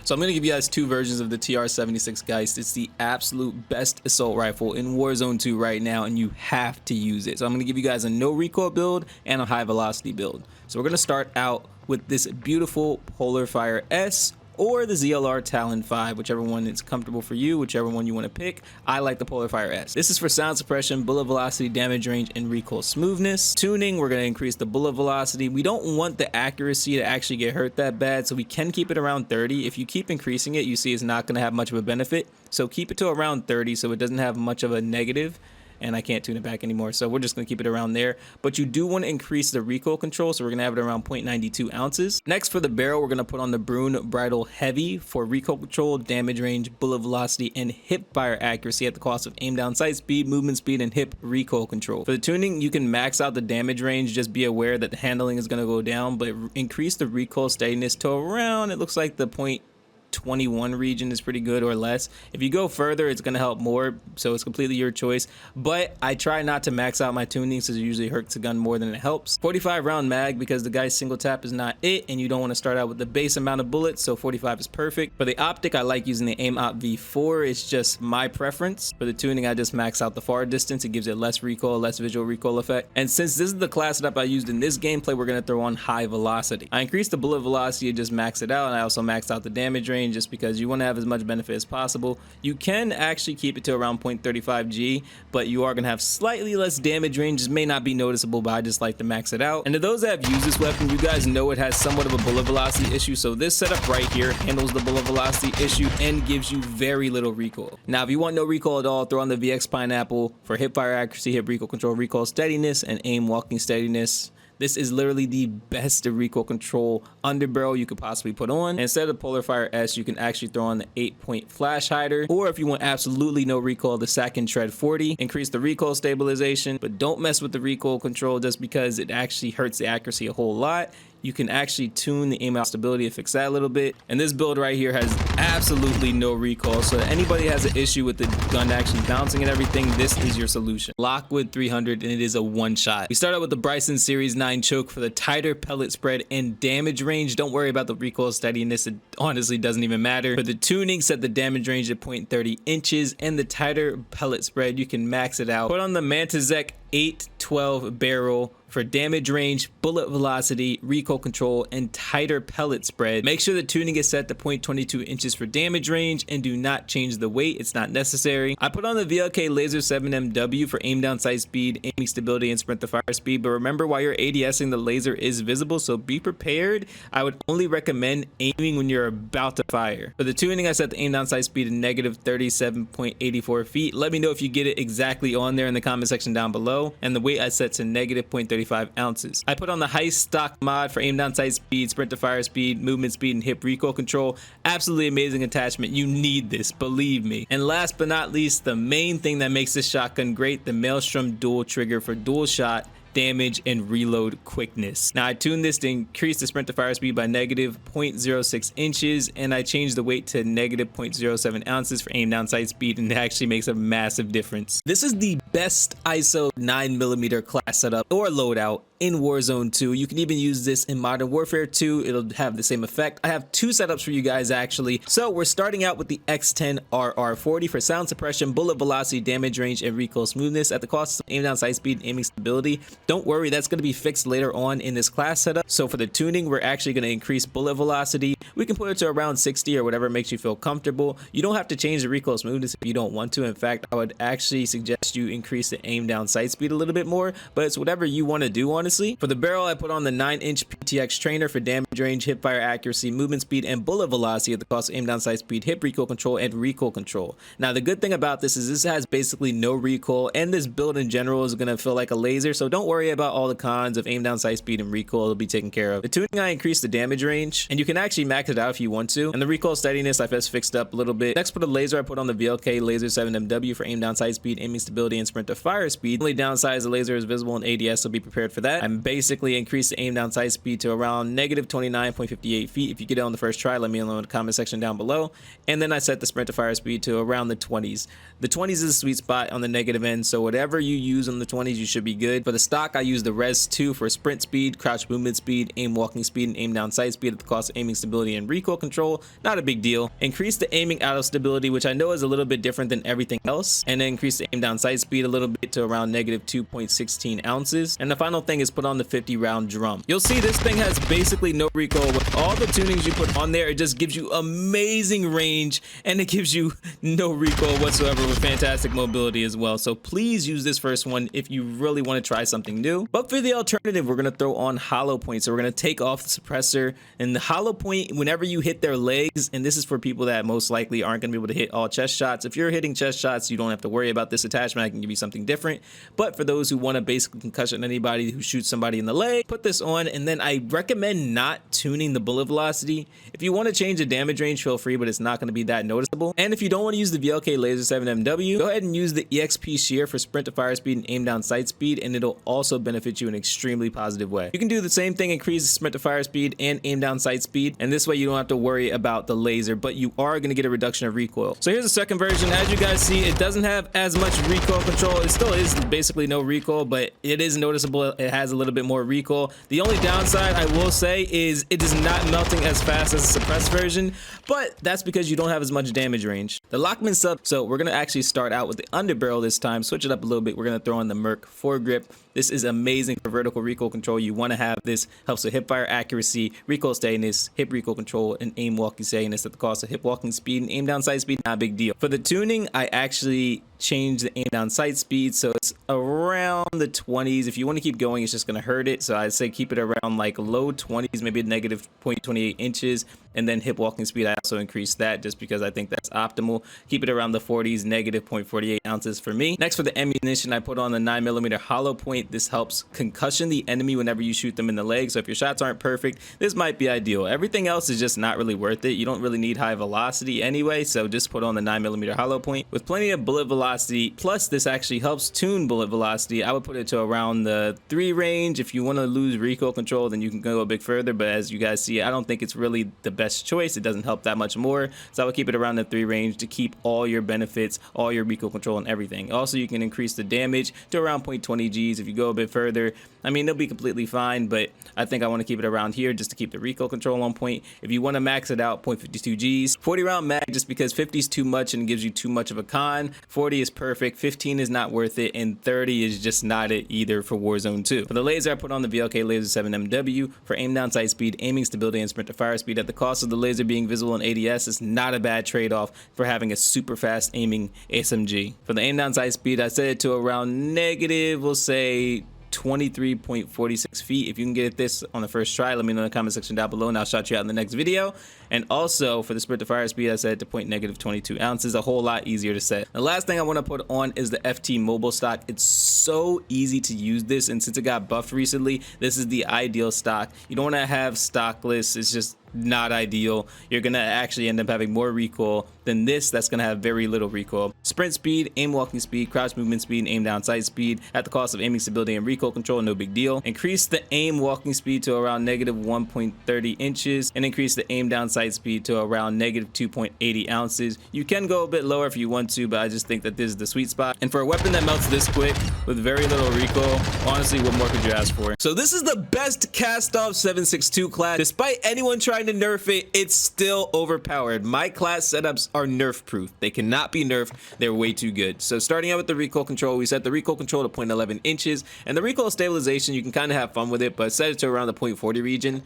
So I'm going to give you guys two versions of the TR-76 Geist. It's the absolute best assault rifle in Warzone 2 right now, and you have to use it. So I'm going to give you guys a no recoil build and a high velocity build. So we're going to start out with this beautiful Polar Fire S or the ZLR Talon 5, whichever one is comfortable for you, whichever one you want to pick. I like the Polar Fire S. This is for sound suppression, bullet velocity, damage range, and recoil smoothness. Tuning, we're going to increase the bullet velocity. We don't want the accuracy to actually get hurt that bad, so we can keep it around 30. If you keep increasing it, you see it's not going to have much of a benefit. So keep it to around 30 so it doesn't have much of a negative. And I can't tune it back anymore, so we're just going to keep it around there. But you do want to increase the recoil control, so we're going to have it around 0.92 ounces. Next, for the barrel, we're going to put on the BRUEN BRIDLE Heavy for recoil control, damage range, bullet velocity, and hip fire accuracy at the cost of aim down sight speed, movement speed, and hip recoil control. For the tuning, you can max out the damage range. Just be aware that the handling is going to go down, but increase the recoil steadiness to around, it looks like the 0.21 region is pretty good or less. If you go further, it's going to help more, so it's completely your choice. But I try not to max out my tuning since it usually hurts the gun more than it helps. 45 round mag, because the guy's single tap is not it, and you don't want to start out with the base amount of bullets, so 45 is perfect. For the optic, I like using the aim op V4. It's just my preference. For the tuning, I just max out the far distance. It gives it less recoil, less visual recoil effect. And since this is the class setup I used in this gameplay, we're going to throw on high velocity. I increased the bullet velocity and just max it out, and I also maxed out the damage range just because you want to have as much benefit as possible. You can actually keep it to around 0.35 G, but you are going to have slightly less damage range. It may not be noticeable, but I just like to max it out. And to those that have used this weapon, you guys know it has somewhat of a bullet velocity issue, so this setup right here handles the bullet velocity issue and gives you very little recoil. Now, if you want no recoil at all, throw on the VX Pineapple for hip fire accuracy, hip recoil control, recoil steadiness, and aim walking steadiness. This is literally the best recoil control underbarrel you could possibly put on. And instead of Polar Fire S, you can actually throw on the 8-point flash hider, or if you want absolutely no recoil, the Sack and Tread 40. Increase the recoil stabilization, but don't mess with the recoil control just because it actually hurts the accuracy a whole lot. You can actually tune the aim out stability to fix that a little bit. And this build right here has absolutely no recoil, so if anybody has an issue with the gun actually bouncing and everything, this is your solution. Lockwood 300, and it is a one shot. We start out with the BRYSON Series 9 choke for the tighter pellet spread and damage range. Don't worry about the recoil steadiness, it honestly doesn't even matter. For the tuning, set the damage range to 0.30 inches, and the tighter pellet spread, you can max it out. Put on the MATUZEK 812 barrel for damage range, bullet velocity, recoil control, and tighter pellet spread. Make sure the tuning is set to 0.22 inches for damage range, and do not change the weight, it's not necessary. I put on the VLK Laser 7 MW for aim down sight speed, aiming stability, and sprint to fire speed, but remember, while you're ADSing, the laser is visible, so be prepared. I would only recommend aiming when you're about to fire. For the tuning, I set the aim down sight speed to negative 37.84 feet. Let me know if you get it exactly on there in the comment section down below. And the weight I set to negative 0.35 ounces. I put on the Heist stock mod for aim down sight speed, sprint to fire speed, movement speed, and hip recoil control. Absolutely amazing attachment. You need this, believe me. And last but not least, the main thing that makes this shotgun great, the MAELSTROM dual trigger for dual shot, damage, and reload quickness. Now, I tuned this to increase the sprint to fire speed by negative 0.06 inches, and I changed the weight to negative 0.07 ounces for aim down sight speed, and it actually makes a massive difference. This is the best ISO 9mm class setup or loadout in Warzone 2. You can even use this in Modern Warfare 2. It'll have the same effect. I have two setups for you guys actually. So we're starting out with the X10 RR40 for sound suppression, bullet velocity, damage range, and recoil smoothness at the cost of aim down sight speed and aiming stability. Don't worry, that's going to be fixed later on in this class setup. So for the tuning, we're actually going to increase bullet velocity. We can put it to around 60 or whatever makes you feel comfortable. You don't have to change the recoil smoothness if you don't want to. In fact, I would actually suggest you increase the aim down sight speed a little bit more, but it's whatever you want to do, honestly. For the barrel, I put on the 9-inch PTX trainer for damage range, hip fire accuracy, movement speed, and bullet velocity at the cost of aim down sight speed, hip recoil control, and recoil control. Now, the good thing about this is this has basically no recoil, and this build in general is going to feel like a laser, so don't worry about all the cons of aim down sight speed and recoil. It'll be taken care of. The tuning, I increased the damage range, and you can actually max it out if you want to, and the recoil steadiness I just fixed up a little bit. Next, for the laser, I put on the VLK Laser 7 MW for aim down sight speed, aiming stability, and sprint to fire speed. The only downside is the laser is visible in ADS, so be prepared for that. that, I'm basically increased the aim down sight speed to around negative 29.58 feet. If you get it on the first try, let me know in the comment section down below. And then I set the sprint to fire speed to around the 20s. The 20s is a sweet spot on the negative end, so whatever you use on the 20s, you should be good. For the stock, I use the Res 2 for sprint speed, crouch movement speed, aim walking speed, and aim down sight speed at the cost of aiming stability and recoil control. Not a big deal. Increase the aiming out of stability, which I know is a little bit different than everything else, and then increase the aim down sight speed a little bit to around negative 2.16 ounces. And the final thing is put on the 50 round drum. You'll see this thing has basically no recoil. With all the tunings you put on there, it just gives you amazing range, and it gives you no recoil whatsoever with fantastic mobility as well. So please use this first one if you really want to try something new. But for the alternative, we're going to throw on hollow point. So we're going to take off the suppressor, and the hollow point, whenever you hit their legs, and this is for people that most likely aren't going to be able to hit all chest shots. If you're hitting chest shots, you don't have to worry about this attachment. I can give you something different. But for those who want to basically concussion anybody who shoots somebody in the leg, put this on. And then I recommend not tuning the bullet velocity. If you want to change the damage range, feel free, but it's not going to be that noticeable. And if you don't want to use the VLK Laser 7 MW, go ahead and use the EXP shear for sprint to fire speed and aim down sight speed, and it'll also benefit you in an extremely positive way. You can do the same thing, increase the sprint to fire speed and aim down sight speed, and this way you don't have to worry about the laser, but you are going to get a reduction of recoil. So here's the second version. As you guys see, it doesn't have as much recoil control. It still is basically no recoil, but it is noticeable. It has a little bit more recoil. The only downside I will say is it is not melting as fast as a suppressed version, but that's because you don't have as much damage range. The Lockman sub, so we're going to actually start out with the underbarrel this time, switch it up a little bit. We're going to throw in the MERC FOREGRIP. This is amazing for vertical recoil control. You want to have this. Helps with hip fire accuracy, recoil steadiness, hip recoil control, and aim walking steadiness at the cost of hip walking speed and aim down sight speed. Not a big deal. For the tuning, I actually changed the aim down sight speed, so it's around the 20s. If you want to keep going, it's just going to hurt it. So I'd say keep it around like low 20s, maybe negative 0.28 inches. And then hip walking speed, I also increased that just because I think that's optimal. Keep it around the 40s, negative 0.48 ounces for me. Next, for the ammunition, I put on the 9mm hollow point. This helps concussion the enemy whenever you shoot them in the leg. So if your shots aren't perfect, this might be ideal. Everything else is just not really worth it. You don't really need high velocity anyway, so just put on the 9mm hollow point. With plenty of bullet velocity, plus this actually helps tune bullet velocity, I would put it to around the 3 range. If you want to lose recoil control, then you can go a bit further, but as you guys see, I don't think it's really the best choice. It doesn't help that much more, so I would keep it around the 3 range to keep all your benefits, all your recoil control, and everything. Also, you can increase the damage to around 0.20 Gs. If you go a bit further, I mean, they'll be completely fine, but I think I want to keep it around here just to keep the recoil control on point. If you want to max it out, 0.52 Gs. 40 round mag, just because 50 is too much and gives you too much of a con. 40 is perfect, 15 is not worth it, and 30 is just not it either for Warzone 2. For the laser, I put on the VLK Laser 7 MW for aim down sight speed, aiming stability, and sprint to fire speed at the cost of the laser being visible in ADS. Is not a bad trade-off for having a super fast aiming SMG. For the aim down sight speed, I set it to around negative, we'll say 23.46 feet. If you can get this on the first try, let me know in the comment section down below, and I'll shout you out in the next video. And also for the sprint to fire speed, I set it to negative 0.22 ounces, a whole lot easier to set. The last thing I want to put on is the FT mobile stock. It's so easy to use this, and since it got buffed recently, this is the ideal stock. You don't want to have stockless. It's just not ideal. You're gonna actually end up having more recoil than this that's gonna have very little recoil. Sprint speed, aim walking speed, crouch movement speed, and aim down sight speed at the cost of aiming stability and recoil control, no big deal. Increase the aim walking speed to around negative 1.30 inches and increase the aim down sight speed to around negative 2.80 ounces. You can go a bit lower if you want to, but I just think that this is the sweet spot. And for a weapon that melts this quick with very little recoil, honestly, what more could you ask for? So this is the best cast off 7.62 class. Despite anyone trying to nerf it, it's still overpowered. My class setups are nerf proof. They cannot be nerfed. They're way too good. So starting out with the recoil control, we set the recoil control to 0.11 inches, and the recoil stabilization, you can kind of have fun with it, but set it to around the 0.40 region.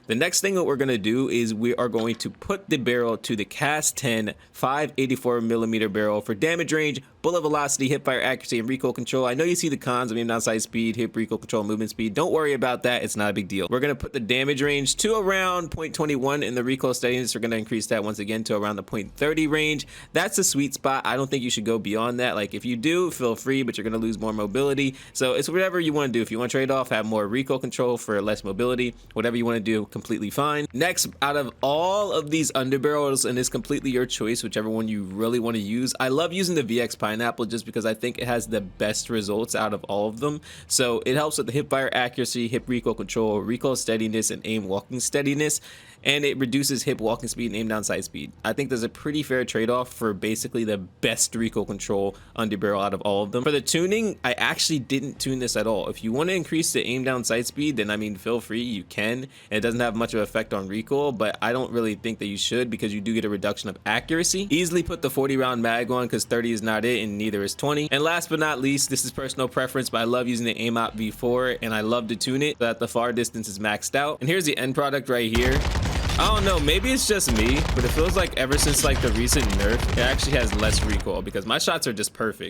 The next thing that we're going to do is we are going to put the barrel to the cast 10 584mm barrel for damage range, bullet velocity, hip fire accuracy, and recoil control. I know you see the cons of aim down sight speed, hip recoil control, movement speed. Don't worry about that. It's not a big deal. We're going to put the damage range to around 0.21 in the recoil steadiness. We're going to increase that once again to around the 0.30 range. That's a sweet spot. I don't think you should go beyond that. Like if you do, feel free, but you're going to lose more mobility. So it's whatever you want to do. If you want to trade off, have more recoil control for less mobility, whatever you want to do, completely fine. Next, out of all of these underbarrels, and it's completely your choice, whichever one you really want to use, I love using the VX Pioneer pineapple just because I think it has the best results out of all of them. So it helps with the hip fire accuracy, hip recoil control, recoil steadiness, and aim walking steadiness. And it reduces hip walking speed and aim down sight speed. I think there's a pretty fair trade-off for basically the best recoil control under barrel out of all of them. For the tuning, I actually didn't tune this at all. If you want to increase the aim down sight speed, then I mean, feel free, you can. And it doesn't have much of an effect on recoil, but I don't really think that you should because you do get a reduction of accuracy. Easily put the 40 round mag on because 30 is not it and neither is 20. And last but not least, this is personal preference, but I love using the aim out V4 and I love to tune it so that the far distance is maxed out. And here's the end product right here. I don't know, maybe it's just me, but it feels like ever since like the recent nerf, it actually has less recoil because my shots are just perfect.